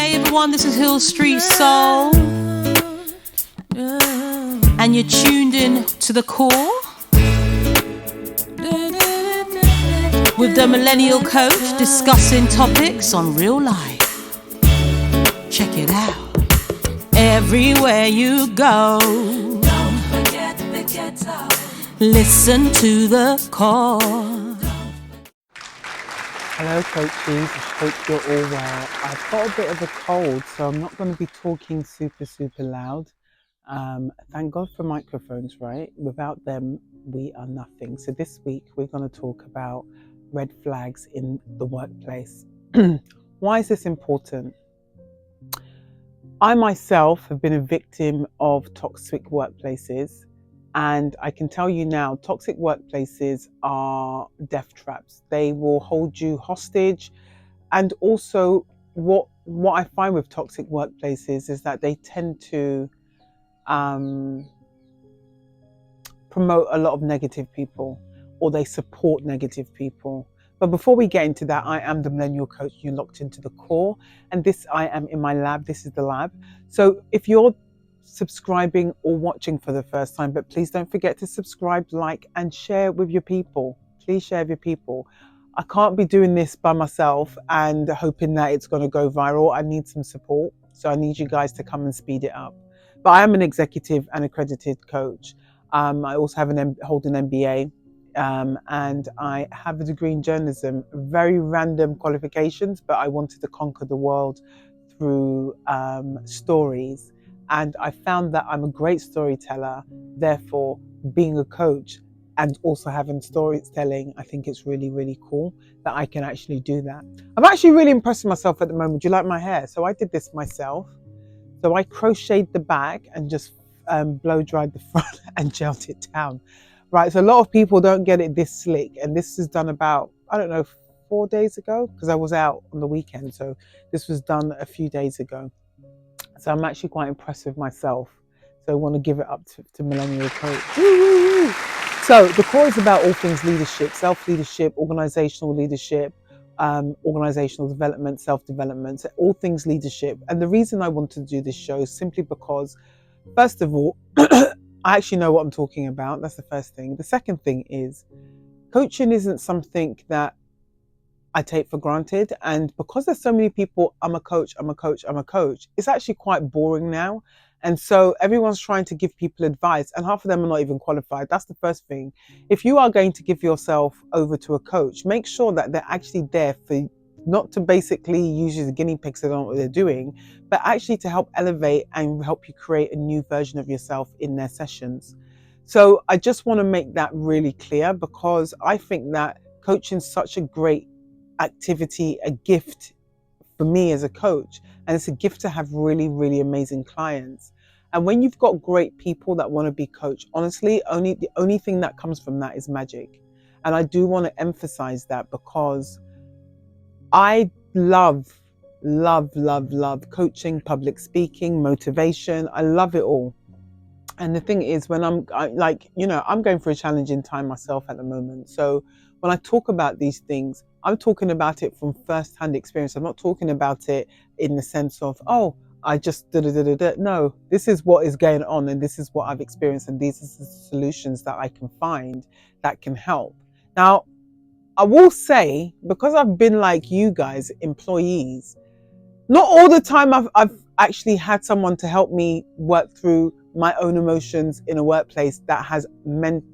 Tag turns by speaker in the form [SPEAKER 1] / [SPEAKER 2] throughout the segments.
[SPEAKER 1] Hey everyone, this is Hiil Street Soul, and you're tuned in to the core with DaMillennialCoach, discussing topics on real life. Check it out. Everywhere you go, don't forget the ghetto. Listen to the core.
[SPEAKER 2] Hello coaches, I hope you're all well. I've got a bit of a cold, so I'm not going to be talking super loud. Thank God for microphones, right? Without them, we are nothing. So this week we're going to talk about red flags in the workplace. Why is this important? I myself have been a victim of toxic workplaces. And I can tell you now, toxic workplaces are death traps. They will hold you hostage. And also what I find with toxic workplaces is that they tend to promote a lot of negative people, or they support negative people. But before we get into that, I am the Millennial Coach. You're locked into the core. And this, I am in my lab. This is the lab. So if you're subscribing or watching for the first time, but please don't forget to subscribe, like, and share with your people. Please share with your people. I can't be doing this by myself and hoping that it's going to go viral. I need some support, so I need you guys to come and speed it up. But I am an executive and accredited coach. I also have hold an MBA, and I have a degree in journalism. Very random qualifications, but I wanted to conquer the world through stories. And I found that I'm a great storyteller. Therefore, being a coach and also having storytelling, I think it's really cool that I can actually do that. I'm actually really impressed with myself at the moment. Do you like my hair? So I did this myself. So I crocheted the back and just blow dried the front and gelled it down. Right, so a lot of people don't get it this slick. And this is done about, I don't know, 4 days ago, because I was out on the weekend. So this was done a few days ago. So I'm actually quite impressed with myself. So I want to give it up to Millennial Coach. So the core is about all things leadership, self-leadership, organisational leadership, organisational development, self-development, all things leadership. And the reason I want to do this show is simply because, first of all, I actually know what I'm talking about. That's the first thing. The second thing is coaching isn't something that I take for granted, and because there's so many people, I'm a coach, it's actually quite boring now. And so everyone's trying to give people advice, and half of them are not even qualified. That's the first thing. If you are going to give yourself over to a coach, make sure that they're actually there for, not to basically use you as a guinea pigs, they don't know what they're doing, but actually to help elevate and help you create a new version of yourself in their sessions. So I just want to make that really clear, because I think that coaching is such a great activity, a gift for me as a coach, and it's a gift to have really amazing clients. And when you've got great people that want to be coached, honestly, the only thing that comes from that is magic. And I do want to emphasize that, because I love coaching, public speaking, motivation. I love it all. And the thing is, when I'm going through a challenging time myself at the moment. So when I talk about these things, I'm talking about it from first-hand experience. I'm not talking about it in the sense of, oh, I just No, this is what is going on, and this is what I've experienced, and these are the solutions that I can find that can help. Now, I will say, because I've been like you guys, employees, not all the time I've actually had someone to help me work through my own emotions in a workplace that has meant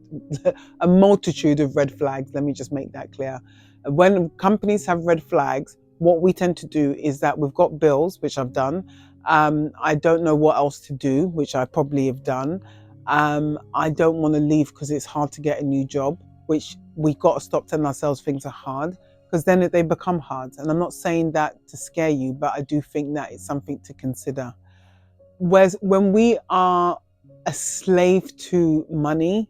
[SPEAKER 2] a multitude of red flags. Let me just make that clear. When companies have red flags, what we tend to do is that we've got bills, which I've done. I don't know what else to do, which I probably have done. I don't want to leave because it's hard to get a new job, which we've got to stop telling ourselves things are hard, because then they become hard. And I'm not saying that to scare you, but I do think that it's something to consider. Whereas when we are a slave to money,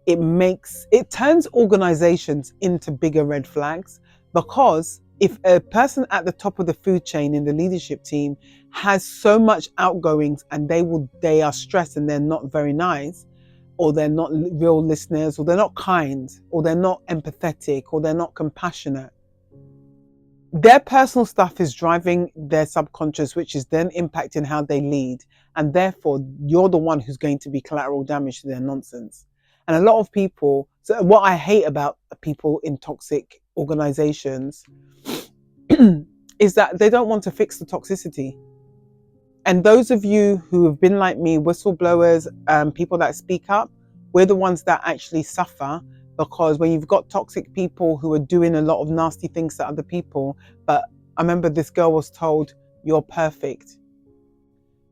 [SPEAKER 2] it turns organizations into bigger red flags, because if a person at the top of the food chain in the leadership team has so much outgoings, and they are stressed and they're not very nice, or they're not real listeners, or they're not kind, or they're not empathetic, or they're not compassionate, their personal stuff is driving their subconscious, which is then impacting how they lead. And therefore, you're the one who's going to be collateral damage to their nonsense. And a lot of people, so what I hate about people in toxic organizations is that they don't want to fix the toxicity. And those of you who have been like me, whistleblowers, people that speak up, we're the ones that actually suffer, because when you've got toxic people who are doing a lot of nasty things to other people, but I remember this girl was told, you're perfect.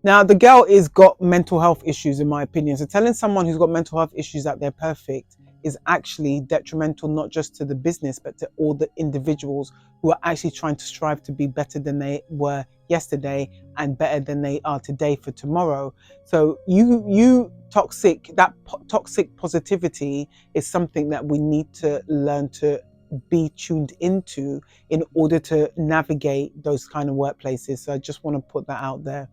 [SPEAKER 2] Now, the girl is got mental health issues, in my opinion. So telling someone who's got mental health issues that they're perfect is actually detrimental, not just to the business, but to all the individuals who are actually trying to strive to be better than they were yesterday and better than they are today for tomorrow. So toxic positivity is something that we need to learn to be tuned into in order to navigate those kind of workplaces. So I just want to put that out there.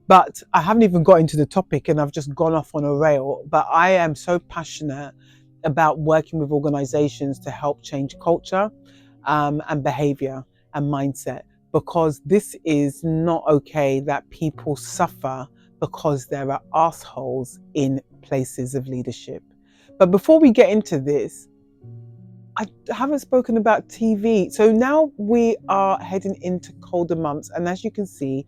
[SPEAKER 2] But I haven't even got into the topic and I've just gone off on a rail. But I am so passionate about working with organizations to help change culture and behavior and mindset, because this is not okay that people suffer because there are assholes in places of leadership. But before we get into this, I haven't spoken about TV. So now we are heading into colder months, and as you can see,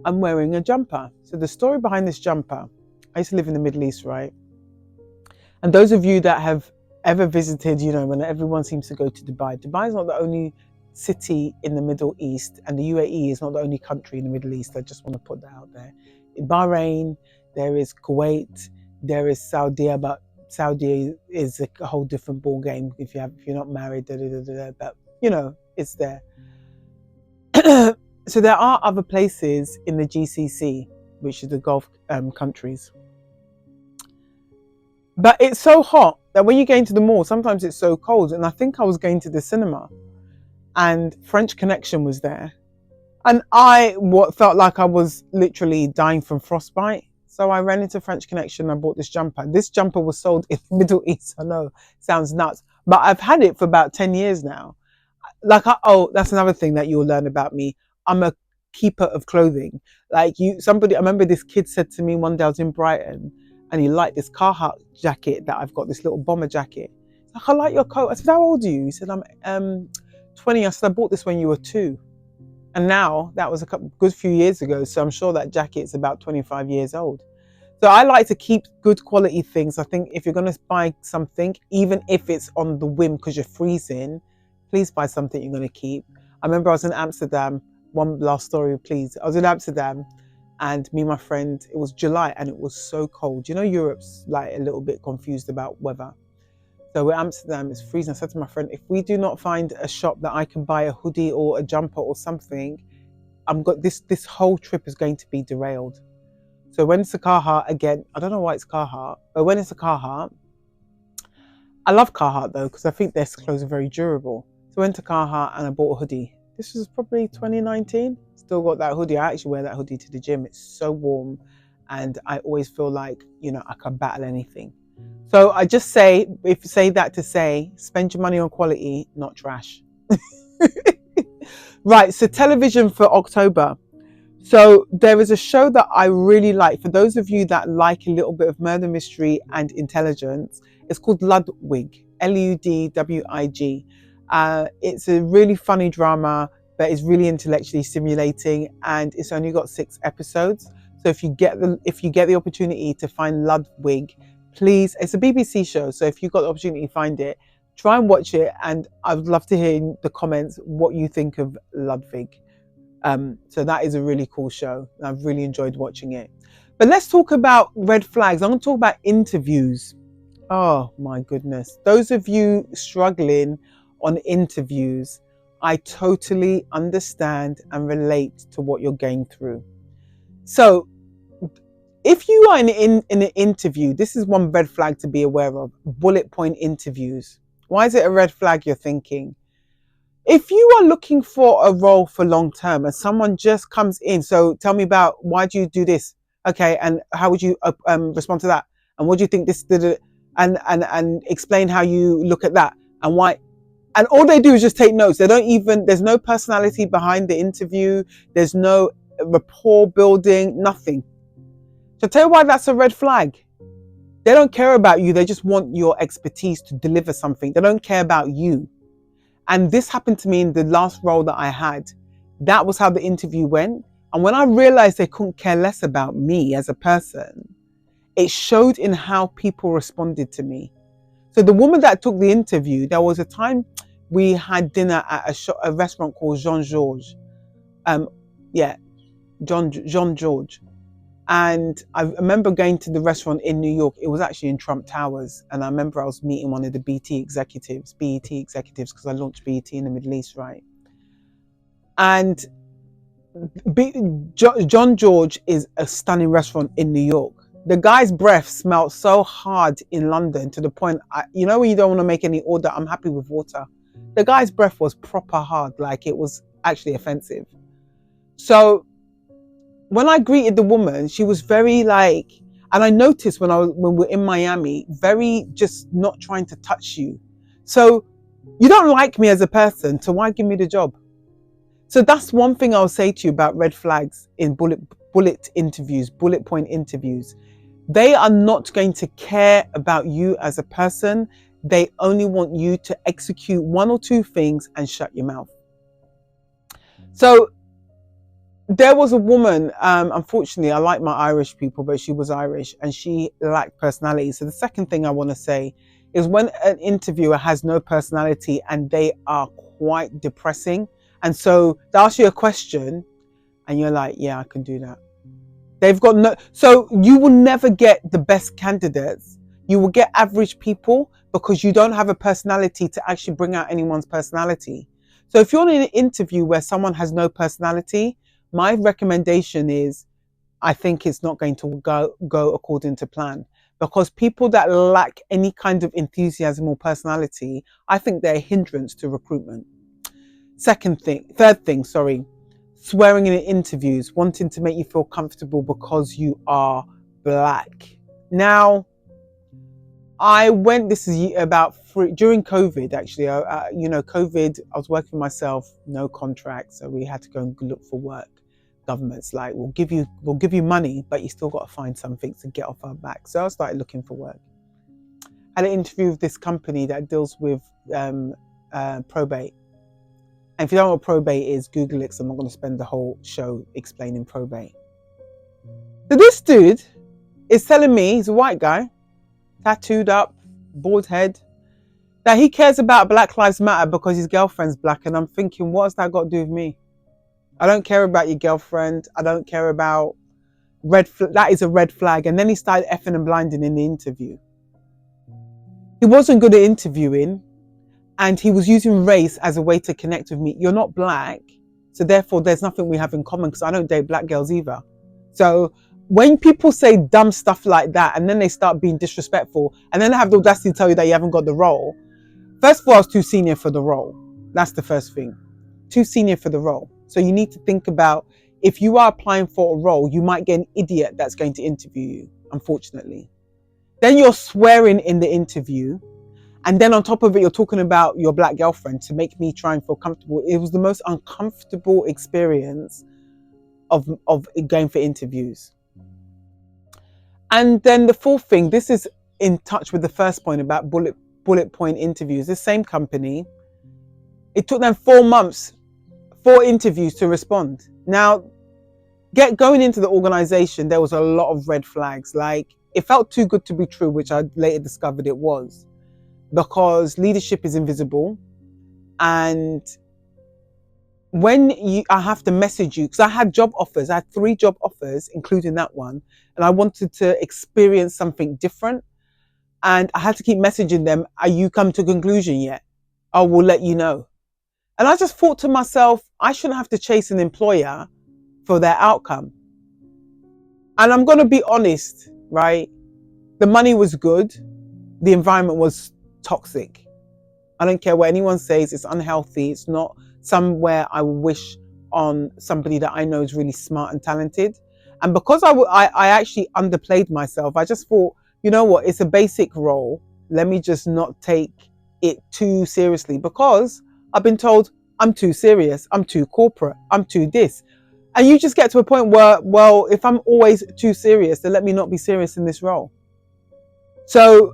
[SPEAKER 2] I'm wearing a jumper. So the story behind this jumper, I used to live in the Middle East, right? And those of you that have ever visited, when everyone seems to go to Dubai, Dubai is not the only city in the Middle East, and the UAE is not the only country in the Middle East. I just want to put that out there. In Bahrain, there is Kuwait, there is Saudi, but Saudi is a whole different ball game if you're not married, but it's there. So there are other places in the GCC, which is the Gulf countries. But it's so hot that when you go into the mall, sometimes it's so cold. And I think I was going to the cinema and French Connection was there. And I felt like I was literally dying from frostbite. So I ran into French Connection and I bought this jumper. This jumper was sold in the Middle East. I know, sounds nuts. But I've had it for about 10 years now. That's another thing that you'll learn about me. I'm a keeper of clothing. I remember this kid said to me one day, I was in Brighton, and he liked this Carhartt jacket that I've got, this little bomber jacket. He's like, I like your coat. I said, how old are you? He said, I'm 20. I said, I bought this when you were 2. And now that was a good few years ago. So I'm sure that jacket's about 25 years old. So I like to keep good quality things. I think if you're going to buy something, even if it's on the whim because you're freezing, please buy something you're going to keep. I remember I was in Amsterdam. One last story, please. I was in Amsterdam and me and my friend, it was July and it was so cold. Europe's like a little bit confused about weather. So we're in Amsterdam, it's freezing. I said to my friend, if we do not find a shop that I can buy a hoodie or a jumper or something, this whole trip is going to be derailed. So when it's a Carhartt, again, I don't know why it's Carhartt, but when it's a Carhartt, I love Carhartt though, because I think their clothes are very durable. So I went to Carhartt and I bought a hoodie. This was probably 2019. Still got that hoodie. I actually wear that hoodie to the gym. It's so warm. And I always feel like, I can battle anything. So I just say that to say, spend your money on quality, not trash. Right, so television for October. So there is a show that I really like. For those of you that like a little bit of murder mystery and intelligence, it's called Ludwig, Ludwig. It's a really funny drama, but it's really intellectually stimulating, and it's only got 6 episodes. So if you get the opportunity to find Ludwig, please. It's a BBC show, so if you've got the opportunity to find it, try and watch it. And I would love to hear in the comments what you think of Ludwig. So that is a really cool show. I've really enjoyed watching it. But let's talk about red flags. I'm going to talk about interviews. Oh my goodness. Those of you struggling on interviews, I totally understand and relate to what you're going through. So if you are in an interview, this is one red flag to be aware of. Bullet point interviews. Why is it a red flag, you're thinking? If you are looking for a role for long term and someone just comes in, so tell me about why do you do this? Okay, and how would you respond to that? And what do you think this did? And explain how you look at that and why. And all they do is just take notes. They don't even, there's no personality behind the interview. There's no rapport building, nothing. So tell you why that's a red flag. They don't care about you. They just want your expertise to deliver something. They don't care about you. And this happened to me in the last role that I had. That was how the interview went. And when I realized they couldn't care less about me as a person, it showed in how people responded to me. So the woman that took the interview, there was a time we had dinner at a restaurant called Jean Georges. Jean Georges. And I remember going to the restaurant in New York. It was actually in Trump Towers. And I remember I was meeting one of the BET executives, because I launched BET in the Middle East, right? And John George is a stunning restaurant in New York. The guy's breath smelled so hard in London to the point, you know when you don't want to make any order, I'm happy with water. The guy's breath was proper hard, like it was actually offensive. So when I greeted the woman, she was very like, and I noticed when we're in Miami, very just not trying to touch you. So you don't like me as a person, so why give me the job? So that's one thing I'll say to you about red flags in bullet point interviews. They are not going to care about you as a person. They only want you to execute one or two things and shut your mouth. So there was a woman, unfortunately, I like my Irish people, but she was Irish and she lacked personality. So the second thing I want to say is when an interviewer has no personality and they are quite depressing, and so they ask you a question and you're like, yeah, I can do that. They've got no, so you will never get the best candidates. You will get average people because you don't have a personality to actually bring out anyone's personality. So if you're in an interview where someone has no personality, my recommendation is, I think it's not going to go according to plan, because people that lack any kind of enthusiasm or personality, I think they're a hindrance to recruitment. Third thing, swearing in interviews, wanting to make you feel comfortable because you are black. Now, during COVID, actually, COVID, I was working myself, no contract, so we had to go and look for work. Government's like, we'll give you money, but you still got to find something to get off our back. So I started looking for work. I had an interview with this company that deals with probate. And if you don't know what probate is, Google it, so I'm not going to spend the whole show explaining probate. So this dude is telling me, he's a white guy, tattooed up, bald head, that he cares about Black Lives Matter because his girlfriend's black. And I'm thinking, what has that got to do with me? I don't care about your girlfriend. I don't care about that is a red flag. And then he started effing and blinding in the interview. He wasn't good at interviewing. And he was using race as a way to connect with me. You're not black, so therefore there's nothing we have in common, because I don't date black girls either. So when people say dumb stuff like that and then they start being disrespectful and then they have the audacity to tell you that you haven't got the role, first of all, I was too senior for the role. That's the first thing. Too senior for the role. So you need to think about, if you are applying for a role, you might get an idiot that's going to interview you, unfortunately. Then you're swearing in the interview. And then on top of it, you're talking about your black girlfriend to make me try and feel comfortable. It was the most uncomfortable experience of going for interviews. And then the fourth thing, this is in touch with the first point about bullet point interviews. This same company, it took them 4 months, 4 interviews to respond. Now, going into the organization, there was a lot of red flags. Like, it felt too good to be true, which I later discovered it was. Because leadership is invisible, and when I have to message you, because I had job offers, I had 3 job offers, including that one, and I wanted to experience something different, and I had to keep messaging them, are you come to a conclusion yet? I will let you know. And I just thought to myself, I shouldn't have to chase an employer for their outcome. And I'm going to be honest, right? The money was good. The environment was toxic. I don't care what anyone says, it's unhealthy. It's not somewhere I wish on somebody that I know is really smart and talented. And because I actually underplayed myself, I just thought, you know what, it's a basic role. Let me just not take it too seriously because I've been told I'm too serious, I'm too corporate, I'm too this. And you just get to a point where, well, if I'm always too serious, then let me not be serious in this role. So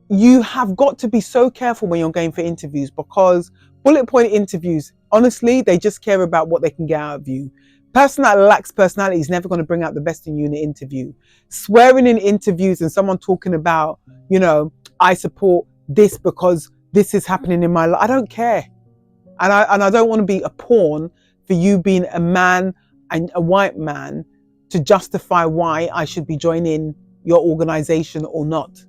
[SPEAKER 2] you have got to be so careful when you're going for interviews, because bullet point interviews, honestly, they just care about what they can get out of you. Person that lacks personality is never going to bring out the best in you in an interview. Swearing in interviews and someone talking about, I support this because this is happening in my life. I don't care. And I don't want to be a pawn for you being a man and a white man to justify why I should be joining your organization or not.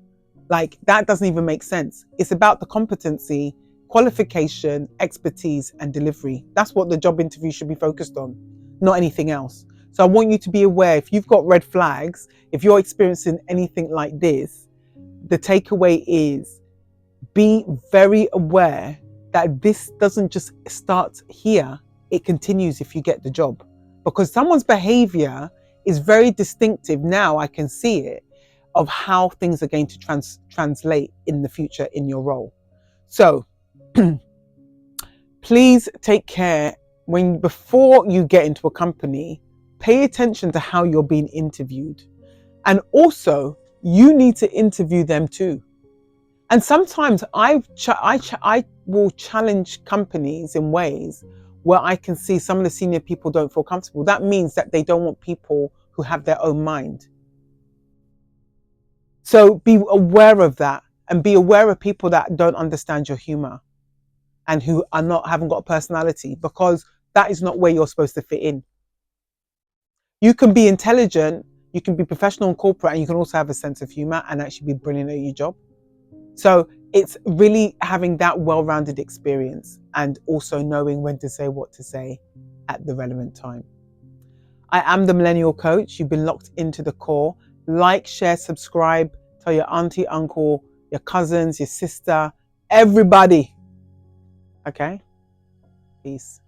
[SPEAKER 2] Like, that doesn't even make sense. It's about the competency, qualification, expertise, and delivery. That's what the job interview should be focused on, not anything else. So I want you to be aware, if you've got red flags, if you're experiencing anything like this, the takeaway is be very aware that this doesn't just start here. It continues if you get the job, because someone's behavior is very distinctive. Now I can see it, of how things are going to translate in the future in your role. So please take care before you get into a company. Pay attention to how you're being interviewed, and also you need to interview them too. And sometimes I will challenge companies in ways where I can see some of the senior people don't feel comfortable. That means that they don't want people who have their own mind. So be aware of that, and be aware of people that don't understand your humor and who haven't got a personality, because that is not where you're supposed to fit in. You can be intelligent, you can be professional and corporate, and you can also have a sense of humor and actually be brilliant at your job. So it's really having that well-rounded experience and also knowing when to say what to say at the relevant time. I am the Millennial Coach. You've been locked into the core. Like, share, subscribe. Tell your auntie, uncle, your cousins, your sister, everybody. Okay? Peace.